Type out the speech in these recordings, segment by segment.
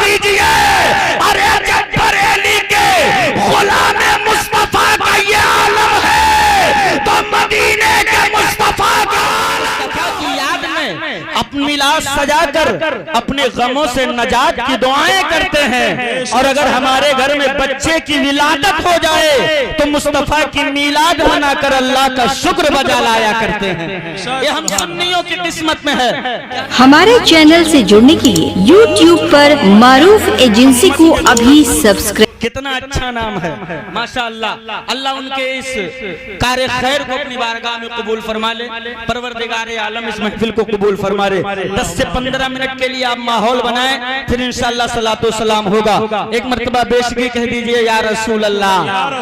कीजिए। अरे जब बरेली के गुलाम मुस्तफा का ये आलम है तो मदीने के मुस्तफा का की याद में अपनी लाश सजाकर अपने गमों से नजात की दुआएं करते हैं। और अगर हमारे घर में बच्चे की विलादत हो जाए तो मुस्तफा की मीलाद मनाकर अल्लाह का शुक्र बजा लाया करते हैं। ये हम सुन्नियों की किस्मत में है। हमारे चैनल से जुड़ने के लिए YouTube पर मारूफ एजेंसी को अभी सब्सक्राइब। कितना अच्छा नाम है माशाअल्लाह। अल्लाह उनके इस कार्य खैर को अपनी बारगाह में कबूल फरमा ले। परवरदिगार आलम इस महफिल को कबूल फरमा ले। 10 से 15 मिनट के लिए आप माहौल बनाएं, फिर इंशाअल्लाह सलातो सलाम होगा। एक मर्तबा बेशगी कह दीजिए या रसूल अल्लाह,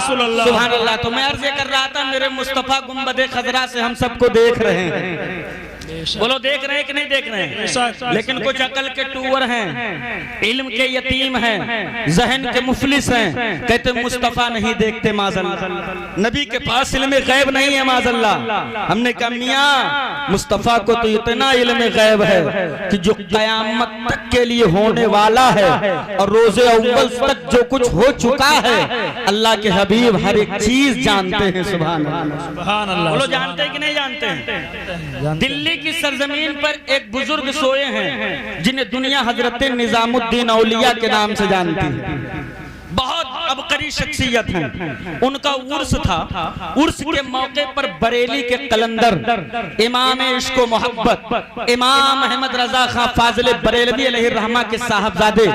सुभान अल्लाह। तो मैं अर्ज़ कर रहा था मेरे मुस्तफा गुंबद खजरा से हम सबको देख रहे हैं। बोलो देख रहे हैं कि नहीं देख रहे हैं? लेकिन कुछ अकल के टूवर हैं, इल्म के यतीम हैं, जहन के मुफलिस हैं, कहते मुस्तफा नहीं देखते माज़अल्लाह, नबी के पास इल्म गैब नहीं है माज़अल्लाह। हमने कहा मियां मुस्तफा को तो इतना इल्म गैब है कि जो कयामत तक के लिए होने वाला है और रोज़े अव्वल तक जो कुछ हो चुका है अल्लाह के हबीब हर एक चीज जानते हैं। सुभान अल्लाह। बोलो जानते हैं कि नहीं जानते हैं? दिल्ली की सरजमीन पर एक बुजुर्ग सोए हैं जिन्हें दुनिया हजरत निजामुद्दीन औलिया के नाम से जानती है। बहुत अबकरी शख्सियत हैं। उनका उर्स था। उर्स के मौके पर बरेली के कलंदर इमाम इश्क व मोहब्बत इमाम अहमद रजा खां फाजिल बरेलवी अलैहिर्रहमा के साहबजादे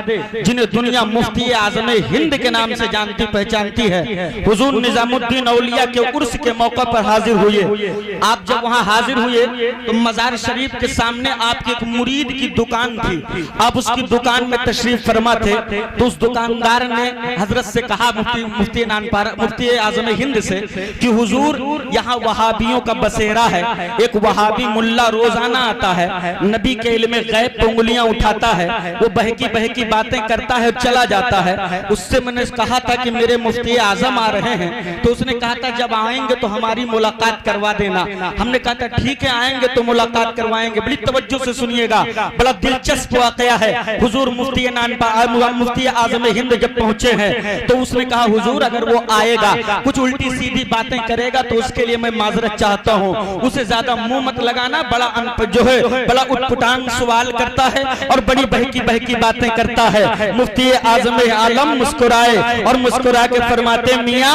जिन्हें दुनिया मुफ्ती आजम हिंद के नाम से जानती पहचानती है, हुजूर निजामुद्दीन औलिया के उर्स के मौके पर हाजिर हुए। आप जब वहां हाजिर हुए तो मजार शरीफ के सामने आपकी एक मुरीद की दुकान थी। आप उसकी दुकान में तशरीफ फरमा थे तो उस दुकानदार ने हजरत से कहा, मुफ्ती आजम हिंद से, कि हुजूर यहाँ वहाबियों का बसेरा है। एक वहाबी मुल्ला रोजाना आता है, नबी के इल्म गैब पे उंगलियां उठाता है, वो बहकी बहकी बातें करता है, चला जाता है। उससे मैंने कहा था कि मेरे मुफ्ती आजम आ रहे हैं, तो उसने कहा था जब आएंगे तो हमारी मुलाकात करवा देना। हमने कहा था ठीक है आएंगे तो मुलाकात करवाएंगे। बड़ी तवज्जो से सुनिएगा, बड़ा दिलचस्प वाकया है। हुजूर मुफ्ती आजम हिंद जब पहुंचे हैं तो उसने कहा हुजूर अगर वो आएगा कुछ उल्टी सीधी बातें करेगा तो उसके लिए मैं माजरत चाहता हूँ, उसे ज्यादा मुंह मत लगाना। बड़ा जो है बड़ा उटपटांग सवाल करता है और बड़ी बहकी बहकी बातें करता है। मुफ्ती आजम आलम मुस्कुराए और मुस्कुरा के फरमाते मियाँ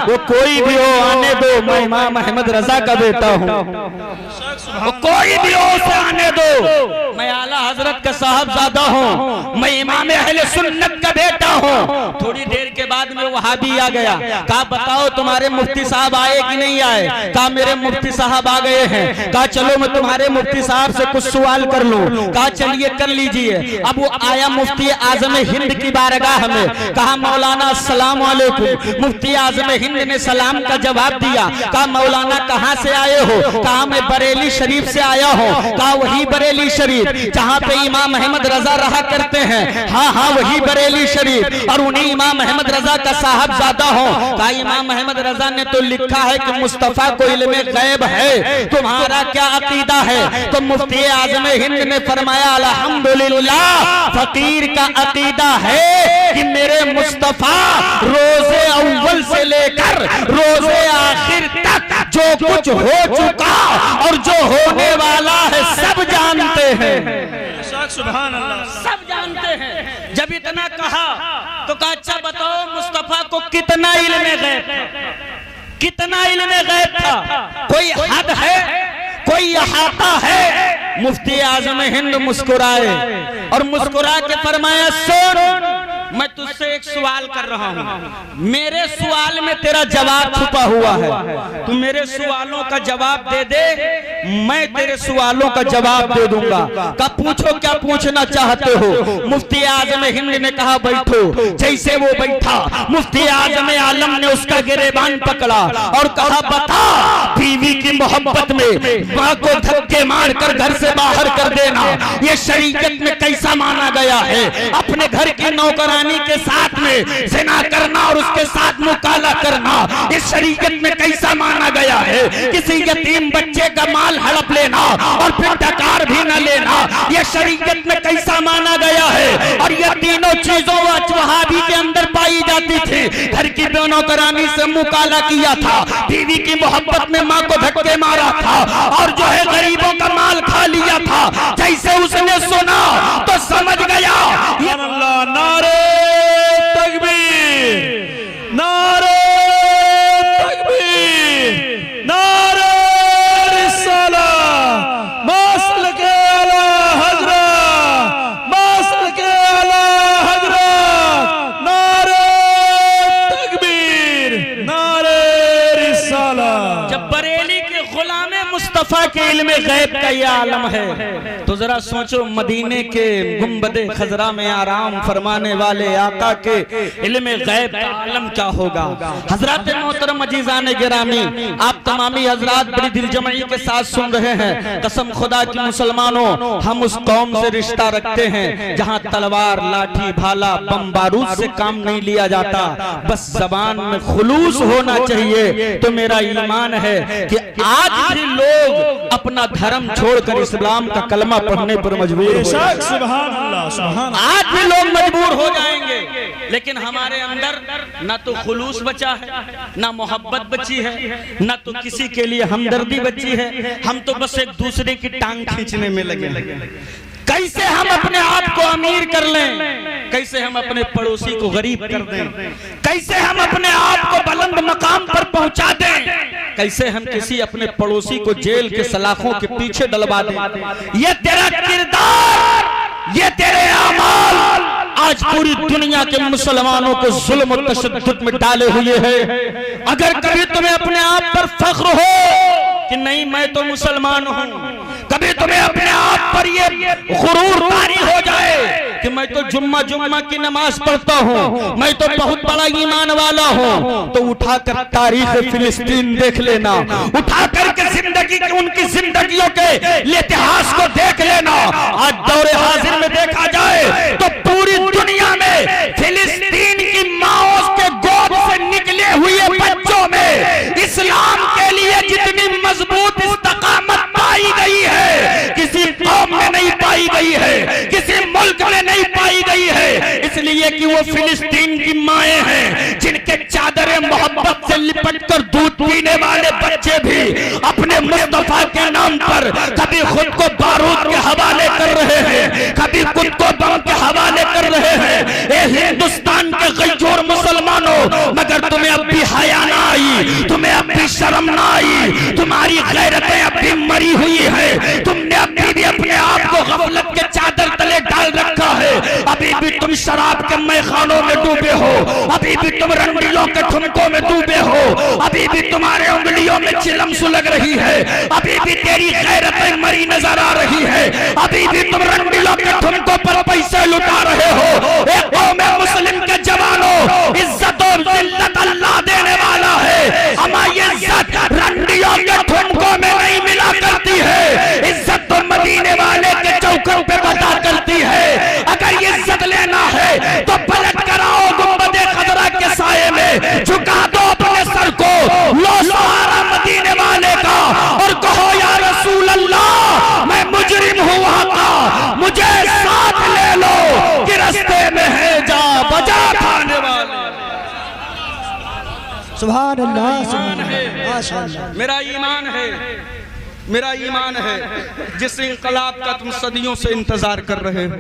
वो कोई भी हो आने दो, मैं इमाम अहमद रजा का बेटा हूँ। वो कोई भी हो उसे आने दो, मैं आला हजरत का साहबजादा हूँ, मैं इमाम अहले सुन्नत का बेटा हूँ। थोड़ी देर के बाद में वहाबी आ गया। कहा बताओ तुम्हारे मुफ्ती साहब आए कि नहीं आए? कहा मेरे मुफ्ती साहब आ गए हैं। कहा चलो मैं तुम्हारे मुफ्ती साहब से कुछ सवाल कर लूं। कहा चलिए कर लीजिए। अब वो आया मुफ्ती आजम हिंद की बारगाह में। कहा मौलाना अस्सलाम वालेकुम। मुफ्ती आजम हिंद ने सलाम का जवाब दिया। कहा मौलाना कहाँ से आए हो? कहा मैं बरेली शरीफ से आया हूँ। कहा वही बरेली शरीफ जहाँ पे इमाम अहमद रजा रहा करते हैं? हाँ हाँ वही बरेली शरीफ, और उन्हीं इमाम अहमद रजा का साहबजादा हो। कहा इमाम अहमद रजा ने तो लिखा है कि मुस्तफा को इल्मे गैब है, तुम्हारा क्या अकीदा है? तो मुफ्ती आजम हिंद ने फरमाया अल्हम्दुलिल्लाह फकीर का अकीदा है कि मेरे मुस्तफा रोजे अव्वल से लेकर रोजे आखिर तक जो कुछ हो चुका और जो होने वाला है सब जानते हैं। सुभान अल्लाह, सब जानते हैं। जब इतना कहा तो कहा अच्छा बताओ मुस्तफा को कितना इल्म गैब था? कितना इल्म गैब था? कोई हद है? कोई अहाता है? मुफ्ती आजम हिंद मुस्कुराए और मुस्कुरा के फरमाया सुन मैं तुझसे एक सवाल कर रहा हूँ, मेरे सवाल में तेरा जवाब छुपा हुआ है, तू मेरे सवालों का जवाब दे दे, मैं तेरे सवालों का जवाब दे दूंगा। का पूछो क्या पूछना चाहते हो? मुफ्ती आजम हिंद ने कहा बैठो। जैसे वो बैठा मुफ्ती आजम आलम ने उसका गिरेबान पकड़ा और कहा बता बीवी की मोहब्बत में माँ को धक्के मार कर घर से बाहर कर देना ये शरीयत में कैसा माना गया है? अपने घर की नौकरानी के साथ में ज़िना करना और उसके साथ मुकाला करना इस शरीयत में कैसा माना गया है? किसी यतीम बच्चे का माल माल हड़प लेना और फिर डकार भी न लेना, ये शरीयत में कैसा माना गया है। और ये तीनों चीजों वहाबी के अंदर पाई जाती थी। घर की दोनों करानी से मुंह काला किया था, बीवी की मोहब्बत में माँ को धक्के मारा था, और जो है गरीबों का माल खा लिया था। जैसे उसने सुना तो समझ गया। नारे तकबीर, नारे तकबीर, नारे रिसाला, मसल के आला हजरत, मसल के आला हजरत, नारे तकबीर, नारे रिसाला। जब बरेली के गुलामे मुस्तफा के इल्मे गैब का ये आलम है, तो जरा सोचो मदीने के गुंबदे खजरा में आराम फरमाने वाले आका के इल्मे गैब का आलम क्या होगा। हजरत मोहतरम अजीजान गिरामी, आप तमामी हजरात बड़ी दिलजमई के साथ सुन रहे हैं। कसम खुदा की मुसलमानों, हम उस कौम से रिश्ता रखते हैं जहां तलवार, लाठी, भाला, बम बारूद से काम नहीं लिया जाता, बस जबान में खुलूस होना चाहिए। तो मेरा ईमान है कि आज भी लोग अपना धर्म छोड़कर इस्लाम का कलमा पढ़ने पर मजबूर हो जाएंगे। सुभान अल्लाह, सुभान अल्लाह। आज भी लोग मजबूर हो जाएंगे, लेकिन हमारे अंदर ना तो खुलूस बचा है, ना मोहब्बत बची है, ना तो किसी के लिए हमदर्दी बची है। हम तो बस एक दूसरे की टांग खींचने में लगे। कैसे हम अपने आप को अमीर कर लें, कैसे हम अपने पड़ोसी को गरीब कर दें, कैसे हम अपने आप को बुलंद मकाम पर पहुंचा दें, कैसे हम किसी अपने पड़ोसी को जेल के सलाखों के पीछे डलवा दें। ये तेरा किरदार, ये तेरे अमाल आज पूरी दुनिया के मुसलमानों को जुल्म और तशद्दुद में डाले हुए हैं। अगर कभी तुम्हें अपने आप पर फख्र हो कि नहीं मैं तो मुसलमान हूं, कभी तुम्हें अपने आप पर ये गुरूर तारी हो जाए कि मैं तो जुम्मा की नमाज पढ़ता हूँ, मैं तो बहुत बड़ा ईमान वाला हूँ, तो उठाकर तारीख फिलिस्तीन देख लेना, उठाकर के जिंदगी के उनकी जिंदगियों के इतिहास को देख लेना। आज दौरे हाजिर में देखा जाए तो पूरी दुनिया में फिलिस्तीन की माओं के गोद से निकले हुए बच्चों में इस्लाम के लिए जितनी मजबूत इस्तकामत पाई गई है, किसी कौम में नहीं पाई गई है, किसी मुल्क में नहीं पाई गई है। इसलिए कि वो फिलिस्तीन की माएं हैं जिनके चादरे मोहब्बत से लिपट कर दूध पीने वाले बच्चे भी अपने मुस्तफा के नाम पर कभी खुद को बारूद के हवाले कर रहे हैं, कभी खुद को बम के हवाले कर रहे हैं। ए हिंदुस्तान के गैजोर मुसलमानों, मगर तुम्हें अब भी हया ना आई, तुम्हें अब भी शर्म ना आई, तुम्हारी गैरतें अब भी मरी हुई है। तुमने अभी भी अपने आप को गफलत के चादर तले डाल रखा है। अभी भी तुम शराब के मैखानों में डूबे हो, अभी भी तुम रंडीलों के ठुमकों में डूबे हो, अभी भी तुम्हारे उंगलियों में चिलम सुलग रही है, अभी भी तेरी गैरतें मरी नजर आ रही है, अभी भी तुम रंडीलों के ठुमकों पर पैसे लुटा रहे हो। एक कौम मुस्लिम के जवानों, इज्जत और जिल्लत अल्लाह देने वाला है। हमारी इज्जत रंडियों के ठुमकों में नहीं मिला करती है, इज्जत तो मदीने वाले के चौकों पे पता करती है। अगर इज्जत लेना है तो पलट कर आओ गुंबदे खजरा के साये में, झुका दो अपने सर को, लो सहारा मदीने वाले का और कहो या रसूल अल्लाह मैं मुजरिम हूँ वहां का, मुझे साथ ले लो कि रास्ते में है जा बजा खाने वाले। सुभान अल्लाह, ईमान है, माशाअल्लाह। मेरा ईमान है, मेरा ईमान है। जिस इंकलाब का तुम सदियों से इंतजार कर रहे हो,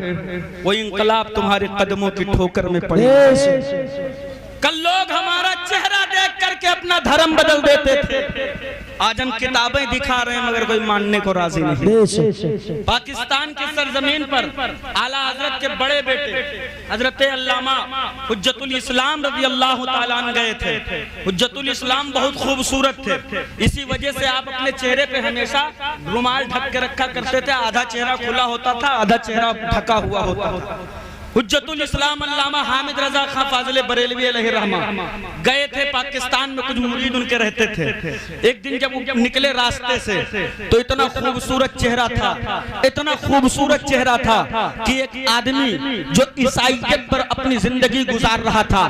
वो इंकलाब तुम्हारे कदमों की ठोकर में पड़ेगा। कल लोग हमारा चेहरा देख करके अपना धर्म बदल देते थे, आज हम किताबें दिखा रहे हैं मगर कोई मानने को राजी नहीं। पाकिस्तान की सरजमीन पर आला हजरत के बड़े बेटे हजरत अल्लामा हुज्जतुल इस्लाम रज़ी अल्लाह ताला अन्हु गए थे। हुज्जतुल इस्लाम बहुत खूबसूरत थे, इसी वजह से आप अपने चेहरे पे हमेशा रुमाल ढक के रखा करते थे। आधा चेहरा खुला होता था, आधा चेहरा ढका हुआ होता था। हुज्जतुल इस्लाम अल्लामा हामिद रजा खां फाजिल बरेलवी अलैहि रहमा गए थे पाकिस्तान में, कुछ मुरीद उनके रहते थे। एक दिन जब वो निकले रास्ते से तो इतना खूबसूरत चेहरा था, इतना खूबसूरत चेहरा था कि एक आदमी जो ईसाईयत पर अपनी जिंदगी गुजार रहा था,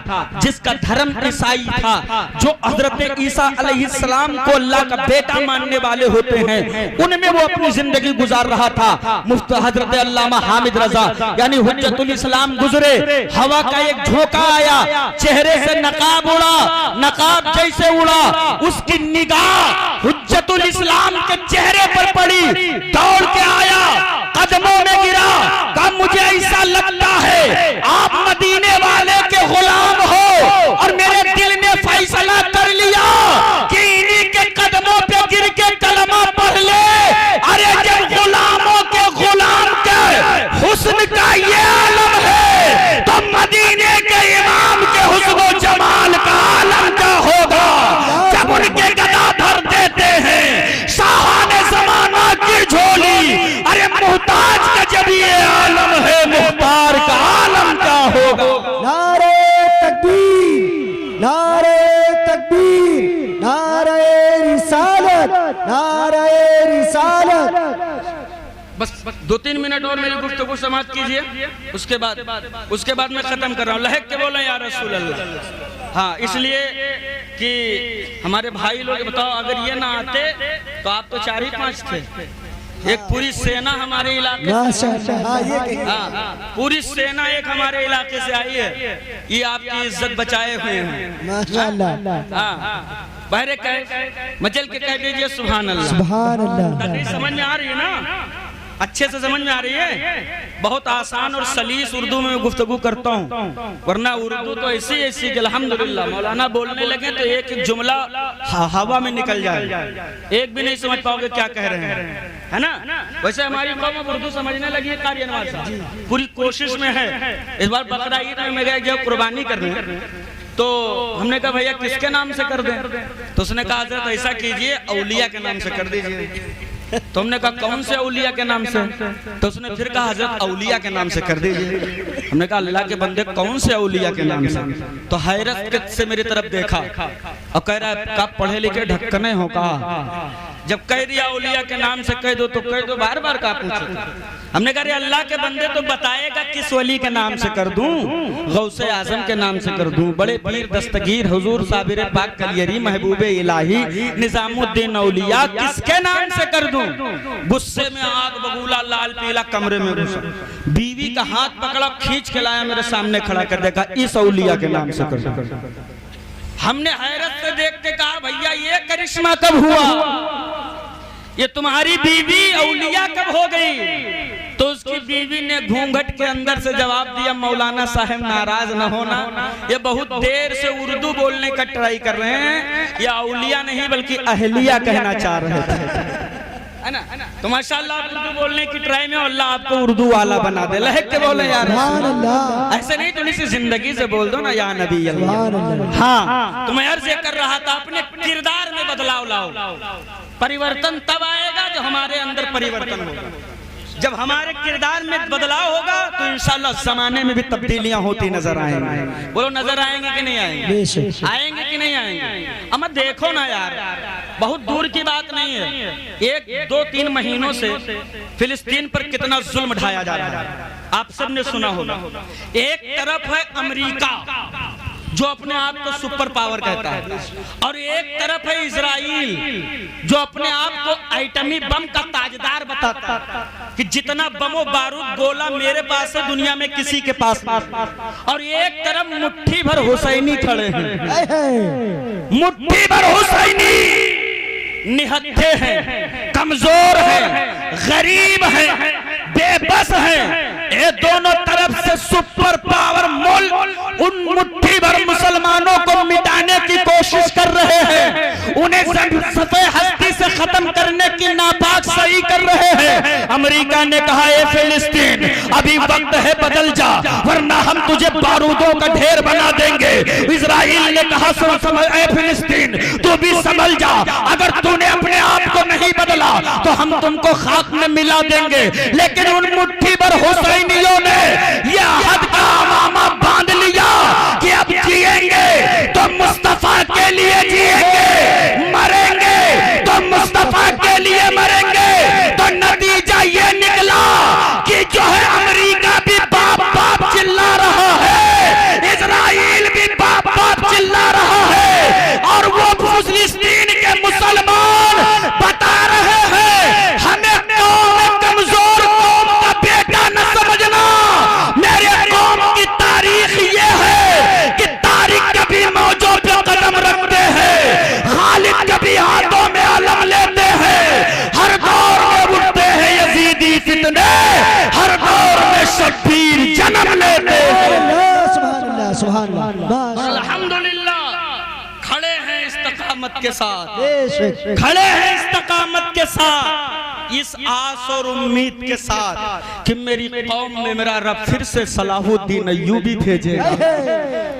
जिसका धर्म ईसाई था, जो हजरत ईसा अलैहिस्सलाम को अल्लाह का बेटा मानने वाले होते हैं, उनमें वो अपनी जिंदगी गुजार रहा था। मुफ्ती हजरत अल्लामा हामिद रजा यानी हुज्जतुल इस्लाम गुजरे, हवा का एक झोंका आया, चेहरे से नकाब उड़ा, नकाब जैसे उड़ा उसकी निगाह हुज्जतुल इस्लाम के चेहरे पर पड़ी, दौड़ के आया, कदमों में गिरा, कहा मुझे ऐसा लगता है आप मदीने वाले के गुलाम हो और मेरे दिल ने फैसला कर लिया कि इन्हीं के कदमों पे गिर के कलमा पढ़ ले। अरे जब गुलामों के गुलाम के हुस्न का ये आलम है तो मदीने के इमाम के हुस्न व जमाल का आलम क्या होगा। जब उनके गदा भर देते हैं शाहाने ज़माना की झोली, अरे मुहताज का जब ये आलम है मुख्तार का आलम क्या होगा। नारे तकबीर, नारे तकबीर, नारे रिसालत, नारे रिसालत। बस 2-3 मिनट और मेरी गुफ्तगू समाप्त कीजिए, उसके बाद मैं खत्म कर रहा हूँ। लहक के बोले या रसूल अल्लाह। हाँ, इसलिए कि हमारे भाई लोग बताओ, अगर ये ना आते तो आप तो 4 ही 5 थे। एक पूरी सेना हमारे इलाके पूरी सेना एक हमारे इलाके से आई है, ये आपकी इज्जत बचाए हुए हैं माशाअल्लाह। बहरे कह मचल के कह दीजिए सुभान अल्लाह, सुभान अल्लाह। समझ में आ रही है ना, अच्छे से समझ में आ रही है। बहुत आसान और सलीस उर्दू में गुफ्तगू करता हूँ, वरना उर्दू तो ऐसी कि अल्हम्दुलिल्लाह मौलाना बोलने लगे तो एक एक जुमला हवा में निकल जाए, एक भी नहीं समझ पाओगे क्या कह रहे हैं, है ना। वैसे हमारी कौम अब उर्दू समझने लगी है, कारी अनवर साहब पूरी कोशिश में है। इस बार बकरा ईद में मैं गया जब कुर्बानी करने, तो हमने कहा भैया किसके नाम से कर दें, तो उसने कहा हज़रत ऐसा कीजिए औलिया के नाम से कर दीजिए। तो हमने कहा कौन से औलिया के नाम से, तो उसने फिर कहा हजरत औलिया के नाम से कर दीजिए। हमने कहा अल्लाह के बंदे कौन से औलिया के नाम से, तो हैरत से मेरी तरफ देखा और कह रहा है आप पढ़े लिखे ढक्कने हो कहा, जब कह दिया औलिया के नाम से कह दो तो कह दो, बार बार का पूछो। हमने कहा अल्लाह के बंदे तो बताएगा किस वली के नाम से कर दूं, गौसे आजम के नाम से कर दूं, बड़े पीर दस्तगीर हुजूर साबिर पाक कलियरी महबूबे इलाही निजामुद्दीन औलिया किसके नाम से कर दूं। गुस्से में आग बबूला लाल पीला कमरे में घुसा, बीवी का हाथ पकड़ा खींच के लाया मेरे सामने खड़ा कर देखा इस औलिया के नाम से कर दूं। हमने हैरत से देख के कहा भैया ये करिश्मा कब हुआ, ये तुम्हारी बीवी औलिया कब हो गई। तो उसकी बीवी ने घूंघट के अंदर से जवाब दिया मौलाना साहब नाराज न होना, ये बहुत देर से उर्दू बोलने का ट्राई कर रहे हैं, ये औलिया नहीं बल्कि अहलिया कहना चाह रहे थे, है ना। तो माशाअल्लाह आप उर्दू बोलने की ट्राई में अल्लाह आपको उर्दू वाला बना दे। लहक के बोले यार ऐसे नहीं, थोड़ी सी जिंदगी से बोल दो ना या नबी अल्लाह। हाँ, तो मैं अर्ज़ कर रहा था अपने किरदार में बदलाव लाओ, परिवर्तन तब आएगा जो हमारे अंदर परिवर्तन होगा। जब हमारे किरदार में बदलाव होगा तो इंशाअल्लाह जमाने में भी तब्दीलियां होती नजर आएंगी। बोलो नजर आएंगे कि नहीं आएंगे, आएंगे कि नहीं आएंगे। अमर देखो ना यार, बहुत दूर की बात नहीं है, 1-2-3 महीनों से फिलिस्तीन पर कितना जुल्म ढाया जा रहा है, आप सबने सुना होगा। एक तरफ है अमेरिका जो अपने आप को सुपर पावर कहता है, और एक तरफ है इजराइल जो अपने आप को एटमी बम का ताजदार बताता है कि जितना बमो बारूद गोला मेरे पास है दुनिया में किसी के पास। और एक तरफ मुट्ठी भर हुसैनी खड़े हैं, मुट्ठी भर हुसैनी निहत्थे हैं, कमजोर हैं, गरीब हैं, बेबस हैं। ये दोनों तरफ से सुपर पावर मुल्क उन मुट्ठी भर मुसलमानों को मिटाने की कोशिश कर रहे हैं, उन्हें सफ़े हस्ती से खत्म करने की नापाक सही कर रहे हैं। अमेरिका ने कहा ए फिलिस्तीन अभी वक्त है बदल जा, वरना हम तुझे बारूदों का ढेर बना देंगे। इजराइल ने कहा ए फिलिस्तीन तू भी संभल जा, अगर तूने अपने आप को नहीं बदला तो हम तुमको खाक में मिला देंगे। लेकिन उन मुट्ठी भर हुसैनियों ने यह हद का के लिए जिएंगे, मरेंगे तो मुस्तफा के लिए मरेंगे। तो नतीजा ये निकला कि जो है अमेरिका भी बाप बाप चिल्ला रहा है, इजराइल भी बाप बाप चिल्ला रहा है, और वो फिलिस्तीन के मुसलमान बता रहे हैं हमें कौम कमजोर कौम का बेटा न समझना। मेरे कौम की तारीख ये है कि तारीख कभी मौजों पे कदम रखते हैं, खालिद कभी हाथों में अलम लेते हैं, हर दौर में उठते हैं यजीदी फितने, हर दौर में शब्बीर जन्म लेते हैं। सुभान अल्लाह, सुभान अल्लाह। अल्हम्दुलिल्लाह खड़े हैं इस्तकामत के साथ, बेशक। खड़े हैं इस्तकामत के साथ, इस आस और उम्मीद के साथ कि मेरी कौम में मेरा रब फिर से सलाहुद्दीन अय्यूबी भेजेगा,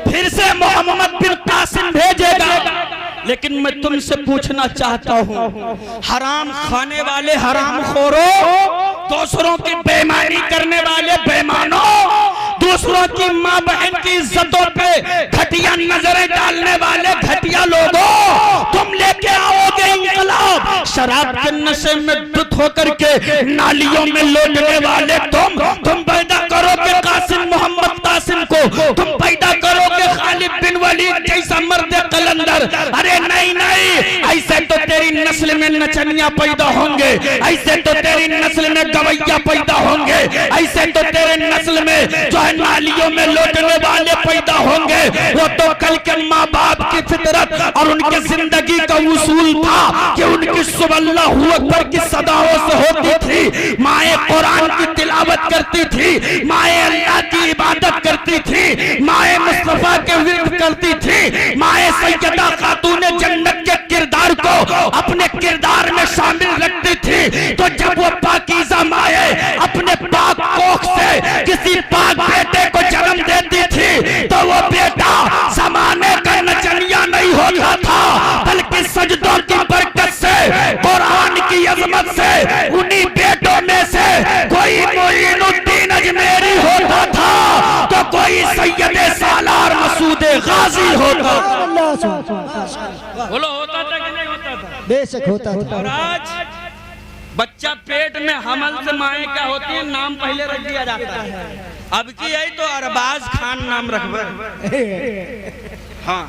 फिर से मोहम्मद बिन कासिम भेजेगा। लेकिन मैं तुमसे पूछना चाहता हूँ, हराम खाने वाले हराम खोरों, दूसरों की बेईमानी करने वाले बेईमानों, दूसरों की माँ बहन की इज्जतों पे घटिया नजरें डालने वाले घटिया लोगों, तुम लेके आओगे इंकलाब। शराब के नशे में धुत होकर के नालियों में लौटने वाले तुम पैदा करोगे कासिम मोहम्मद कासिम को, तुम पैदा करोगे खालिद बिन वलीद जैसा मर्द कलंदर। अरे नहीं नहीं, ऐसे तो तेरी नस्ल में नचनिया पैदा होंगे, ऐसे तो तेरी नस्ल में गवैया पैदा होंगे, ऐसे तो तेरे नस्ल में जो है नालियों में लौटने वाले पैदा होंगे। वो तो कल के माँ बाप की फितरत और उनकी जिंदगी का उसूल था कि उनकी सुबल्लाहु अकबर की सदाओं से होती थी, माए कुरान की तिलावत करती थी, माए अल्लाह की इबादत करती थी, माए मुस्तफा के विर्द करती थी, माए सैयदा खातून जन्नत के किरदार को अपने किरदार में शामिल रखती थी। तो जब वो पाकीज़ा माए अपने पाक कोख से किसी पाक बेटे को जन्म देती थी, तो वो बेटा जमाने का नचनिया नहीं होता था, बल्कि सजदों की बरकत से, कुरान की अजमत से, उन्हीं बेटों में से कोई मोइनुद्दीन अजमेरी होता था, तो कोई सैयदे सालार मसूदे गाजी होता। बोलो होता था कि नहीं होता था? बेशक होता था। और आज बच्चा पेट में हमल से माए क्या होती है, नाम पहले रख दिया जाता है। अब की यही तो अरबाज खान नाम रखबे। हाँ,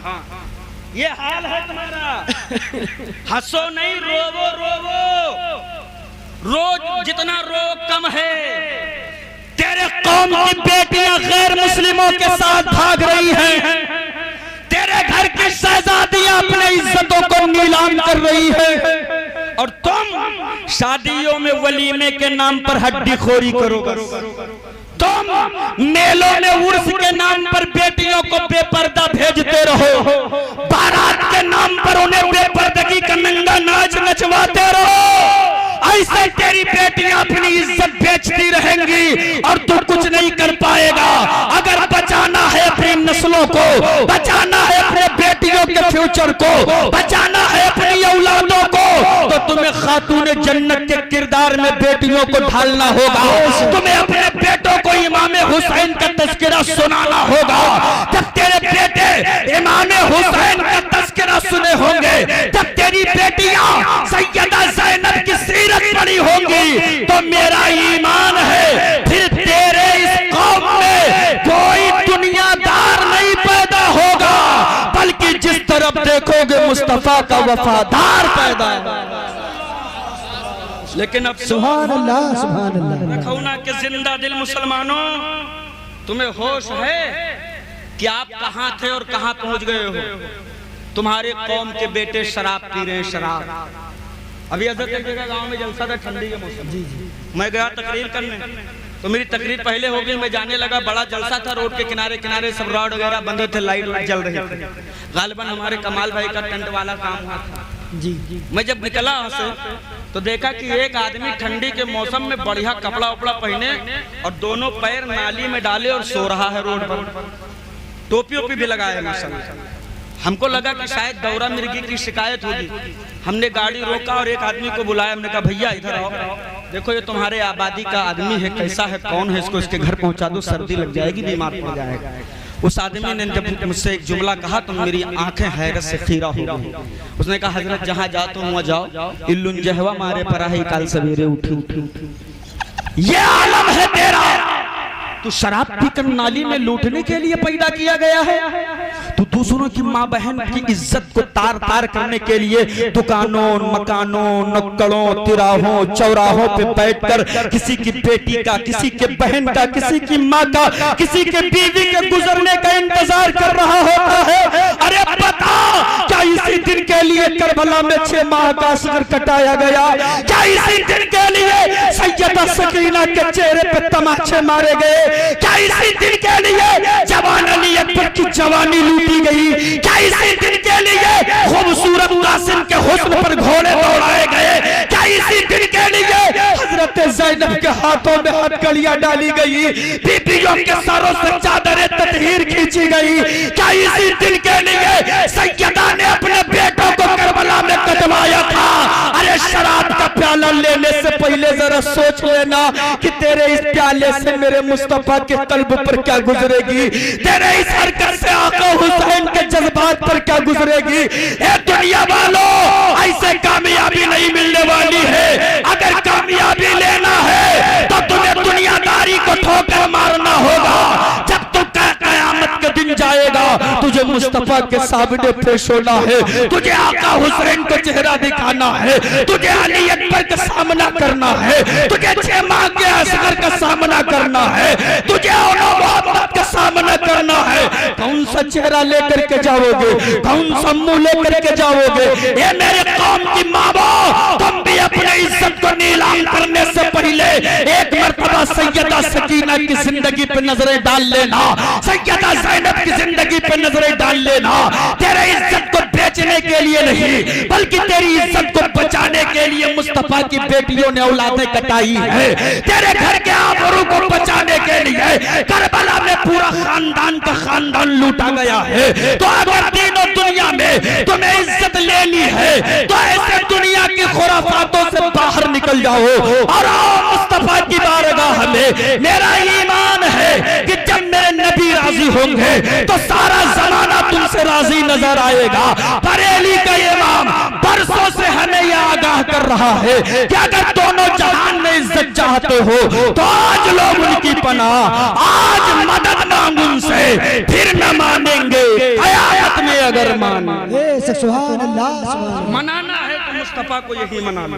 ये हाल है तुम्हारा। हंसो नहीं, रोवो रोवो, रोज जितना रो कम है। तेरे कौम की बेटियां गैर मुस्लिमों के साथ भाग रही हैं, तेरे घर की शहजादियां अपने इज्जतों को नीलाम कर रही है, और तुम शादियों में वलीमे के नाम पर हड्डी खोरी करोगे। तुम मेलों में उर्स के नाम पर बेटियों को बेपर्दा भेजते रहो, बारात के नाम पर उन्हें बेपर्दगी का नंगा नाच नचवाते रहो। ऐसे तेरी बेटियां अपनी इज्जत बेचती रहेंगी और तू कुछ नहीं कर पाएगा। अगर बचाना है अपनी नस्लों को, बचाना है अपने बेटियों के फ्यूचर को, बचाना है अपनी औलादों को, तो तुम्हें खातून जन्नत के किरदार में बेटियों को ढालना होगा। तुम्हें अपने बेटों को इमाम हुसैन का तस्करा सुनाना होगा। जब तेरे बेटे इमाम हुसैन का तस्करा सुने होंगे, जब तेरी बेटियां सैयदा ज़ैनब की सीरत पड़ी होंगी, तो मेरा ईमान है फिर तेरे इस कौम में कोई दुनियादार नहीं पैदा होगा, बल्कि जिस तरफ देखोगे मुस्तफा का वफादार पैदा होगा। लेकिन अब सुभान अल्लाह, सुभान अल्लाह। रखौना के जिंदा दिल मुसलमानों, तुम्हें होश है कि आप कहां थे और कहां पहुंच गए हो? तुम्हारे कौम के बेटे शराब पी रहे हैं, शराब। अभी हजरत एक जगह गांव में जलसा था, ठंडी के मौसम। जी जी। मैं गया तकरीर करने, तो मेरी तकरीर पहले हो गई, मैं जाने लगा। बड़ा जलसा था, रोड के किनारे किनारे सब रॉड वगैरह बंद थे, लाइट जल रही थी। गालिबन हमारे कमाल भाई का टेंट वाला काम हुआ था। जी जी। मैं जब निकला वहां से तो देखा कि एक आदमी ठंडी के मौसम में बढ़िया कपड़ा उपड़ा पहने और दोनों पैर नाली में डाले और सो रहा है रोड पर, टोपी ओपी भी लगाया माशाल्लाह। हमको लगा कि शायद दौरा मिर्गी की शिकायत होगी। हमने गाड़ी रोका और एक आदमी को बुलाया। हमने कहा भैया इधर आओ, देखो ये तुम्हारे आबादी का आदमी है, कैसा है, कौन है, इसको इसके घर पहुंचा दो, सर्दी लग जाएगी, बीमार पड़ जाएगा। उस आदमी ने जब मुझसे एक जुमला कहा तो मेरी आंखें हैरत से खीरा हो गई। उसने कहा हजरत जहां जाते हो वहां जाओ, इल्लुन जहवा मारे पराही काल सवेरे उठी। ये आलम है तेरा, तू शराब पीकर नाली में लूटने के लिए पैदा किया गया है। तू दूसरों की माँ बहन की इज्जत को तार तार करने के लिए दुकानों, मकानों, नुक्कड़ों, तिराहों, चौराहों पे बैठकर किसी की बेटी का, किसी के बहन का, किसी की माँ का, किसी के बीवी के गुजरने का इंतजार कर रहा होता है। अरे बता, क्या इसी दिन के लिए करबला में 6 माह का असगर कटाया गया? क्या इसी दिन के लिए सैयदा सकीना के चेहरे पे तमाचे मारे गए? क्या इसी दिन के लिए जवान अली अकबर की जवानी लूटी गई? क्या इसी दिन के लिए खूबसूरत कासिम के हुस्न पर घोड़े दौड़ाए गए? क्या इसी दिन के लिए हजरत ज़ैनब के हाथों में हथकड़ियां डाली गई, बीबियों के सरों से चादरें ततहीर खींची गई? क्या इसी दिन के लिए सैयदा ने अपने बेटों को करबला में कटवाया था? अरे शराब का प्याला लेने से पहले जरा सोच लेना कि तेरे इस प्याले से मेरे मुस्तफा के कल्ब पर क्या गुजरेगी, तेरे इस हरकत से आका हुसैन के जज्बात पर क्या गुजरेगी। ए दुनिया वालों, ऐसे कामयाबी नहीं मिलने वाली है। अगर कामयाबी लेना है तो तुम्हें दुनियादारी को ठोकर मारना होगा। जब तू कयामत के दिन जाएगा, तुझे मुस्तफा के सामने पेश होना है, तुझे आका हुसैन को चेहरा दिखाना है, तुझे अली अकबर का सामना करना है, तुझे 6 माह के असगर का सामना करना है, तुझे मोहब्बत का सामना करना है। कौन सा चेहरा लेकर के जाओगे, कौन सा मुंह लेकर के जाओगे? ये मेरे कौम की माँ, तुम भी अपने इज्जत को नीलाम करने से पहले एक मर्तबा सैयदा सकीना की जिंदगी पे नजरें डाल लेना, सैयदा ज़ैनब की जिंदगी पे नजरें डाल लेना। तेरे इज्जत को बेचने के लिए नहीं, बल्कि तेरी इज्जत को बचाने के लिए मुस्तफा की बेटियों ने औलादें कटाई है। तेरे घर के आबरू को बचाने के लिए करबला में पूरा खानदान का खानदान लूटा गया है। तो अगर तीनों दुनिया में तुम्हें इज्जत लेनी है तो ऐसे दुनिया की खुराफातों से बाहर निकल जाओ और आओ मुस्तफा की बारगाह में। मेरा ईमान है कि जब मेरे नबी राजी होंगे तो सारा जमाना तुमसे राजी नजर आएगा। बरेली का इमाम बरसों से हमें यह आगाह कर रहा है कि अगर दोनों जहान में इज्जत चाहते हो तो आज लोग उनकी पनाह, आज मदद मांग उनसे, फिर न मानेंगे कयामत में अगर माने। सुभान अल्लाह। मनाना है तो मुस्तफा को यही मनाना,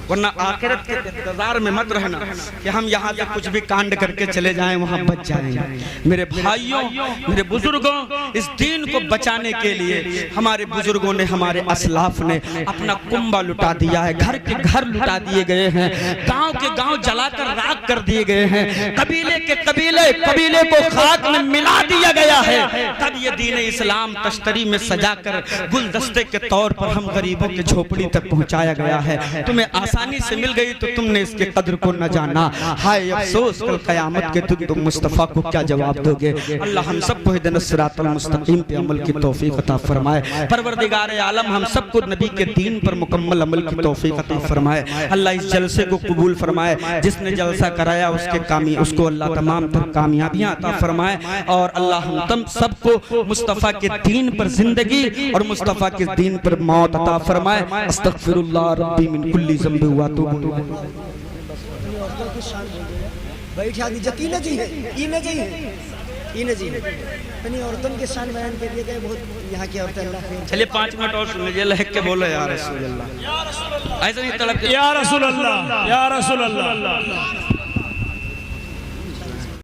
वरना आखिरत के इंतजार में मत रहना कि हम यहाँ से कुछ भी कांड करके चले जाएं, वहाँ बच जाएंगे। मेरे भाइयों, मेरे बुजुर्गों, इस दीन को बचाने के लिए हमारे बुजुर्गों ने, हमारे असलाफ ने अपना कुंबा लुटा दिया है, घर के घर लुटा दिए गए हैं, गांव के गांव जलाकर राख कर दिए गए हैं, कबीले के कबीले को खाक में मिला दिया गया है। तब ये दीन इस्लाम तश्तरी में सजाकर गुलदस्ते के तौर पर हम गरीबों की झोपड़ी तक पहुंचाया गया है। तुम्हें आसानी से मिल गई तो तुमने इसके कद्र को न जाना। हाय अफसोस, कल कयामत के दिन तुम मुस्तफा को क्या जवाब दोगे। अल्लाह हम सबको हिदायत सिरातल मुस्तकीम पे अमल की तौफीक अता फरमाए। परवरदिगार आलम हम सबको नबी के दीन पर मुकम्मल अमल की तौफीक अता फरमाए। अल्लाह इस जलसे को कबूल फरमाए। जिसने जलसा कराया उसको अल्लाह तमाम तर कामयाबियां अता फरमाए। और अल्लाह हम तुम सबको मुस्तफा के दीन पर जिंदगी और मुस्तफा के दीन पर मौत अता फरमाए। अस्तगफिरुल्लाह रब्बी मिन कुल्ली ज़ंबि व अतूबु बैठा दी जकीन जी है, इने जी है, इने जी अपनी औरतों के शान बयान के लिए गए। बहुत यहाँ की औरतें अल्लाह के। चलिए 5 मिनट और सुन लीजिए, लहक के बोलो या रसूल अल्लाह, ऐसे नहीं तड़प या रसूल अल्लाह, या रसूल अल्लाह।